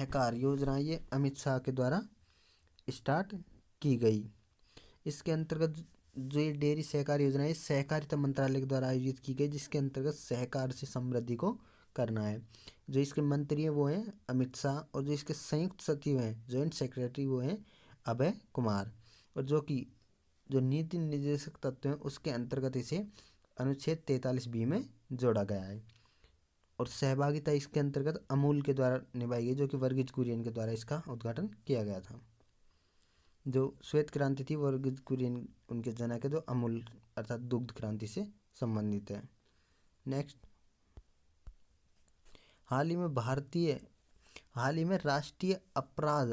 सहकार योजना ये अमित शाह के द्वारा स्टार्ट की गई। इसके अंतर्गत जो ये डेयरी सहकार योजना है सहकारिता मंत्रालय के द्वारा आयोजित की गई, जिसके अंतर्गत सहकार से समृद्धि को करना है। जो इसके मंत्री हैं वो हैं अमित शाह, और जो इसके संयुक्त सचिव हैं जॉइंट सेक्रेटरी वो हैं अभय कुमार। और जो नीति निर्देशक तत्व हैं उसके अंतर्गत इसे अनुच्छेद 43B में जोड़ा गया है। और सहभागिता इसके अंतर्गत अमूल के द्वारा निभाई गई, जो कि वर्गीज कुरियन के द्वारा इसका उद्घाटन किया गया था। जो श्वेत क्रांति थी वर्गीज कुरियन उनके जनक है, जो अमूल अर्थात दुग्ध क्रांति से संबंधित है। नेक्स्ट, हाल ही में राष्ट्रीय अपराध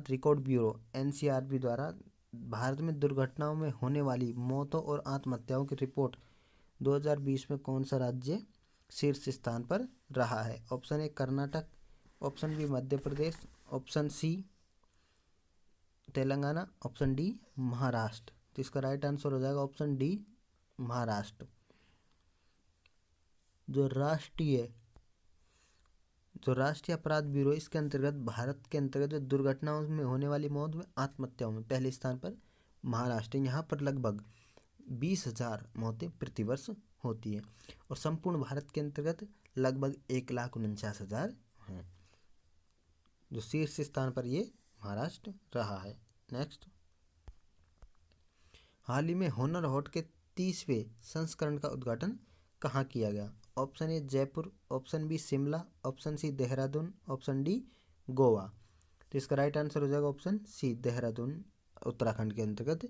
रिकॉर्ड ब्यूरो NCRB द्वारा भारत में दुर्घटनाओं में होने वाली मौतों और आत्महत्याओं की रिपोर्ट 2020 में कौन सा राज्य शीर्ष स्थान पर रहा है? Option A Karnataka, option B Madhya Pradesh, option C Telangana, option D Maharashtra. तो इसका राइट आंसर हो जाएगा ऑप्शन डी महाराष्ट्र। जो राष्ट्रीय अपराध ब्यूरो इसके अंतर्गत भारत के अंतर्गत जो दुर्घटनाओं में होने वाली मौत में आत्महत्याओं में पहले स्थान पर महाराष्ट्र। यहाँ पर लगभग 20,000 मौतें प्रतिवर्ष होती है, और संपूर्ण भारत के अंतर्गत लगभग 1,49,000 हैं। जो शीर्ष स्थान पर ये महाराष्ट्र रहा है। नेक्स्ट, हाल ही में हुनर हाट के 30वें संस्करण का उद्घाटन कहाँ किया गया? Option A Jaipur, option B Shimla, option C Dehradun, option D Goa. तो इसका राइट आंसर हो जाएगा ऑप्शन सी देहरादून, उत्तराखंड के अंतर्गत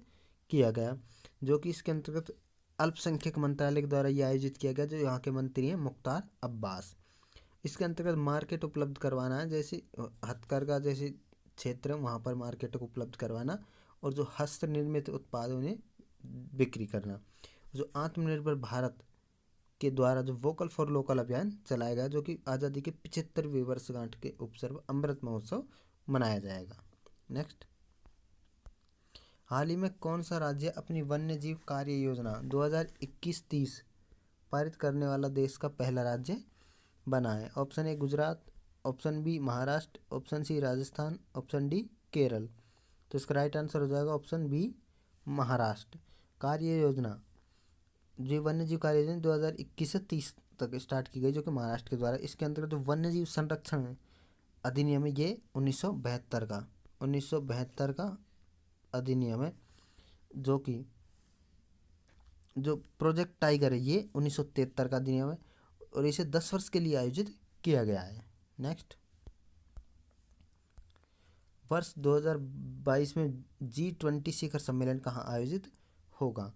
किया गया, जो कि इसके अंतर्गत अल्पसंख्यक मंत्रालय के द्वारा ये आयोजित किया गया, जो यहाँ के मंत्री हैं मुख्तार अब्बास। इसके अंतर्गत मार्केट उपलब्ध करवाना है, जैसे हथकरघा जैसे क्षेत्र है वहाँ पर मार्केट को उपलब्ध करवाना, और जो हस्त निर्मित उत्पाद उन्हें बिक्री करना। जो आत्मनिर्भर भारत के द्वारा जो वोकल फॉर लोकल अभियान चलाया गया, जो कि आज़ादी के 75वें वर्षगांठ के उपसर्ग अमृत महोत्सव मनाया जाएगा। नेक्स्ट, हाल ही में कौन सा राज्य अपनी वन्य जीव कार्य योजना 2021-30 पारित करने वाला देश का पहला राज्य बना है? Option A Gujarat, option B Maharashtra, option C Rajasthan, option D Kerala. तो इसका राइट आंसर हो जाएगा ऑप्शन बी महाराष्ट्र। कार्य योजना जो वन्य जीव कार्य योजना 2021 से 30 तक स्टार्ट की गई, जो कि महाराष्ट्र के द्वारा। इसके अंतर्गत जो वन्य जीव संरक्षण अधिनियम है ये 1972 का अधिनियम है, जो कि जो प्रोजेक्ट टाइगर है ये 1973 का अधिनियम है, और इसे 10 वर्ष के लिए आयोजित किया गया है। नेक्स्ट, वर्ष 2022 में G20 शिखर सम्मेलन कहाँ आयोजित होगा?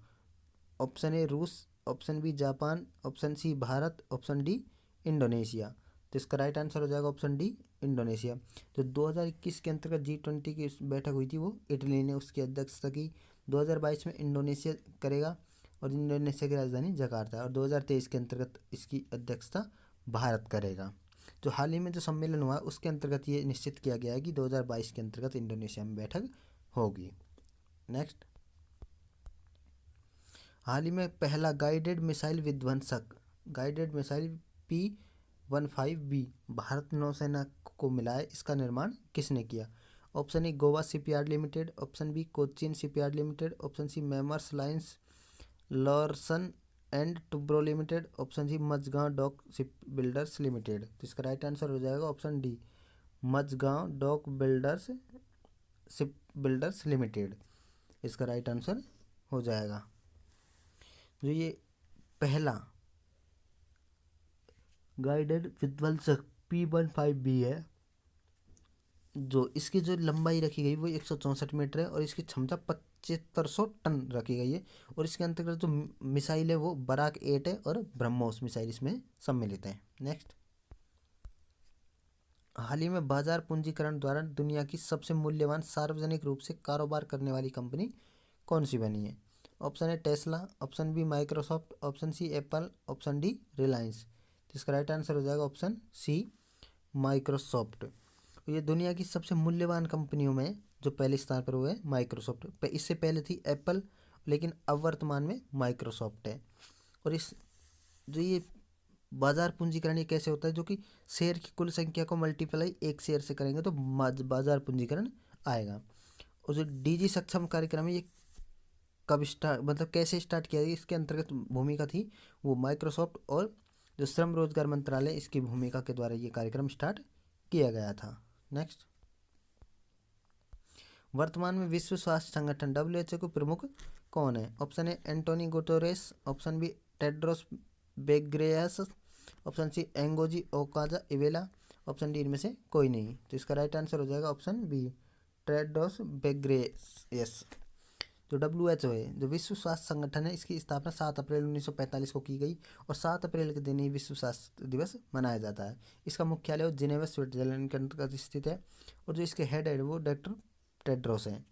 ऑप्शन ए रूस, option B Japan, option C Bharat, option D Indonesia. तो इसका राइट आंसर हो जाएगा ऑप्शन डी इंडोनेशिया। तो 2021 के अंतर्गत G20 की बैठक हुई थी वो इटली ने उसकी अध्यक्षता की। 2022 में इंडोनेशिया करेगा, और इंडोनेशिया की राजधानी जकार्ता, और 2023 के अंतर्गत इसकी अध्यक्षता भारत करेगा। जो हाल ही में जो सम्मेलन हुआ उसके अंतर्गत ये निश्चित किया गया है कि 2022 के अंतर्गत इंडोनेशिया में बैठक होगी। नेक्स्ट, हाल ही में पहला गाइडेड मिसाइल विध्वंसक P-15B भारत नौसेना को मिला है, इसका निर्माण किसने किया? Option A Goa shipyard limited, option B Cochin shipyard limited, option C messrs lines Larsen and Toubro limited, option C Mazagon dock ship builders limited. तो इसका राइट आंसर हो जाएगा option D Mazagon dock builders ship builders limited. इसका right answer हो जाएगा। जो ये पहला गाइडेड विध्वंसक P-15B है, जो इसकी जो लंबाई रखी गई वो 164 मीटर है, और इसकी क्षमता 7500 टन रखी गई है, और इसके अंतर्गत जो मिसाइल है वो बराक 8 है, और ब्रह्मोस मिसाइल इसमें सम्मिलित है। नेक्स्ट, हाल ही में बाजार पूंजीकरण द्वारा दुनिया की सबसे मूल्यवान सार्वजनिक रूप से कारोबार करने वाली कंपनी कौन सी बनी है? Option A Tesla, option B Microsoft, option C Apple, option D Reliance. तो इसका राइट आंसर हो जाएगा ऑप्शन सी माइक्रोसॉफ्ट। ये दुनिया की सबसे मूल्यवान कंपनियों में जो पहले स्थान पर हुआ है माइक्रोसॉफ्ट। इससे पहले थी एप्पल, लेकिन अब वर्तमान में माइक्रोसॉफ्ट है। और इस जो ये बाजार पूंजीकरण ये कैसे होता है, जो कि शेयर की कुल संख्या को मल्टीप्लाई एक शेयर से करेंगे तो बाजार पूंजीकरण आएगा। और जो डीजी सक्षम कार्यक्रम है ये कब स्टार्ट, मतलब कैसे स्टार्ट किया गया, इसके अंतर्गत भूमिका थी वो माइक्रोसॉफ्ट और जो श्रम रोजगार मंत्रालय इसकी भूमिका के द्वारा ये कार्यक्रम स्टार्ट किया गया था। नेक्स्ट, वर्तमान में विश्व स्वास्थ्य संगठन WHO के प्रमुख कौन है? Option A Antonio Guterres, option B Tedros Ghebreyesus, option C Ngozi Okonjo Iweala, option D इनमें से कोई नहीं। तो इसका राइट आंसर हो जाएगा ऑप्शन बी टेड्रोस बेग्रेयस। जो WHO है, जो विश्व स्वास्थ्य संगठन है, इसकी स्थापना 7 अप्रैल 1945 को की गई और 7 अप्रैल के दिन ही विश्व स्वास्थ्य दिवस मनाया जाता है। इसका मुख्यालय जिनेवा स्विट्जरलैंड के अंतर्गत स्थित है और जो इसके हेड है वो डॉक्टर टेड्रोस हैं।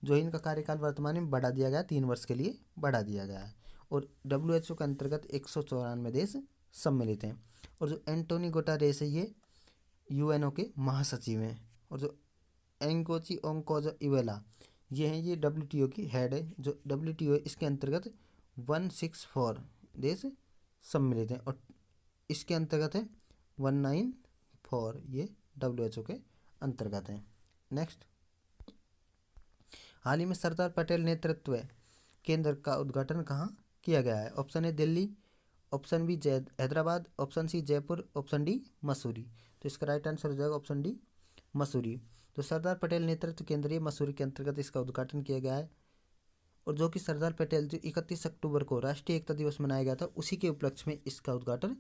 जो इनका कार्यकाल वर्तमान में बढ़ा दिया गया, 3 वर्ष के लिए बढ़ा दिया गया है। और WHO के अंतर्गत 194 देश सम्मिलित हैं। और जो एंटोनी गुटेरेस है ये UNO के महासचिव हैं। और जो एंगोची ओंकोजा इवेला ये हैं, ये WTO की हेड है। जो WTO है इसके अंतर्गत 164 देश सम्मिलित हैं और इसके अंतर्गत है 194, ये WHO के अंतर्गत हैं। नेक्स्ट, हाल ही में सरदार पटेल नेतृत्व केंद्र का उद्घाटन कहाँ किया गया है? Option A Delhi, option B Hyderabad, option C Jaipur, option D Mussoorie. तो इसका राइट आंसर हो जाएगा ऑप्शन डी मसूरी। तो सरदार पटेल नेतृत्व केंद्रीय मसूरी के अंतर्गत इसका उद्घाटन किया गया है। और जो कि सरदार पटेल जो 31 अक्टूबर को राष्ट्रीय एकता दिवस मनाया गया था, उसी के उपलक्ष्य में इसका उद्घाटन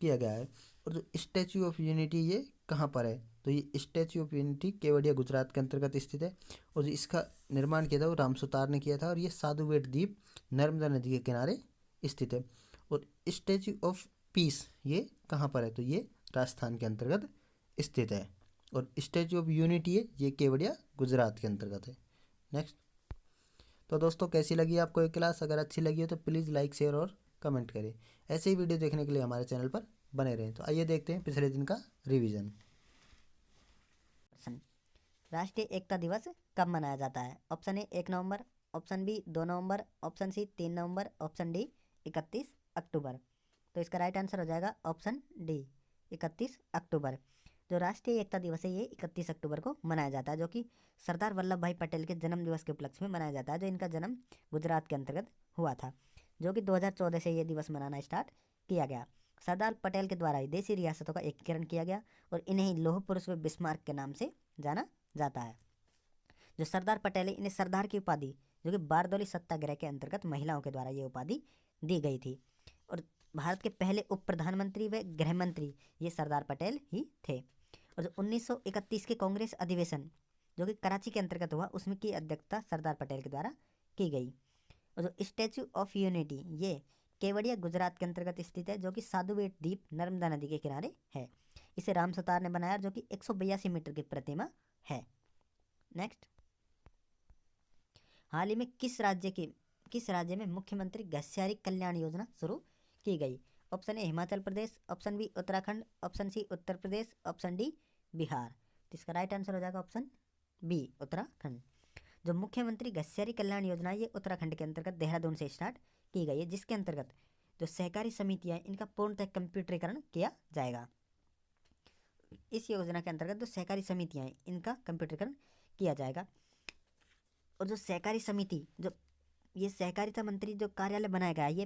किया गया है। और जो स्टैच्यू ऑफ यूनिटी ये कहाँ पर है? तो ये statue of unity Kevadia Gujarat के अंतर्गत स्थित है। और जो इसका निर्माण किया था वो राम सुतार ने किया था और ये साधुबेट द्वीप नर्मदा नदी के किनारे स्थित है। और स्टैच्यू ऑफ पीस ये कहाँ पर है? तो ये राजस्थान के अंतर्गत स्थित है। और स्टैच्यू ऑफ यूनिटी है ये केवड़िया गुजरात के अंतर्गत है। नेक्स्ट, तो दोस्तों कैसी लगी आपको ये क्लास? अगर अच्छी लगी हो तो प्लीज़ लाइक शेयर और कमेंट करें। ऐसे ही वीडियो देखने के लिए हमारे चैनल पर बने रहें। तो आइए देखते हैं पिछले दिन का रिवीजन। राष्ट्रीय एकता दिवस कब मनाया जाता है? ऑप्शन ए 1 नवंबर, ऑप्शन बी 2 नवंबर, ऑप्शन सी 3 नवंबर, ऑप्शन डी 31 अक्टूबर। तो इसका राइट आंसर हो जाएगा ऑप्शन डी 31 अक्टूबर। जो राष्ट्रीय एकता दिवस है ये 31 अक्टूबर को मनाया जाता है, जो कि सरदार वल्लभ भाई पटेल के जन्म दिवस के उपलक्ष्य में मनाया जाता है, जो इनका जन्म गुजरात के अंतर्गत हुआ था, जो कि 2014 से ये दिवस मनाना स्टार्ट किया गया। सरदार पटेल के द्वारा ही देशी रियासतों का एकीकरण किया गया और इन्हें ही लौह पुरुष व बिस्मार्क के नाम से जाना जाता है। जो सरदार पटेल है इन्हें सरदार की उपाधि, जो कि बारदौली सत्याग्रह के अंतर्गत महिलाओं के द्वारा ये उपाधि दी गई थी। और भारत के पहले उप प्रधानमंत्री व गृह मंत्री ये सरदार पटेल ही थे। और जो 1931 के कांग्रेस अधिवेशन जो कि कराची के अंतर्गत हुआ, उसमें की अध्यक्षता सरदार पटेल के द्वारा की गई। और जो स्टैच्यू ऑफ यूनिटी ये केवड़िया गुजरात के अंतर्गत स्थित है, जो कि साधुबेट द्वीप नर्मदा नदी के किनारे है। इसे राम सुतार ने बनाया, जो कि 182 मीटर की प्रतिमा है। नेक्स्ट, हाल ही में किस राज्य में मुख्यमंत्री घस्यारी कल्याण योजना शुरू की गई? Option A Himachal Pradesh, option B Uttarakhand, option C Uttar Pradesh, option D Bihar. तो इसका राइट आंसर हो जाएगा ऑप्शन बी उत्तराखंड। जो मुख्यमंत्री घस्यारी कल्याण योजना ये उत्तराखंड के अंतर्गत देहरादून से स्टार्ट की गई है, जिसके अंतर्गत जो सहकारी समितियां इनका पूर्णतः कंप्यूटरीकरण किया जाएगा। इस योजना के अंतर्गत जो सहकारी समितियां इनका कंप्यूटरीकरण किया जाएगा। और जो सहकारी समिति जो ये सहकारिता मंत्री जो कार्यालय बनाया गया है ये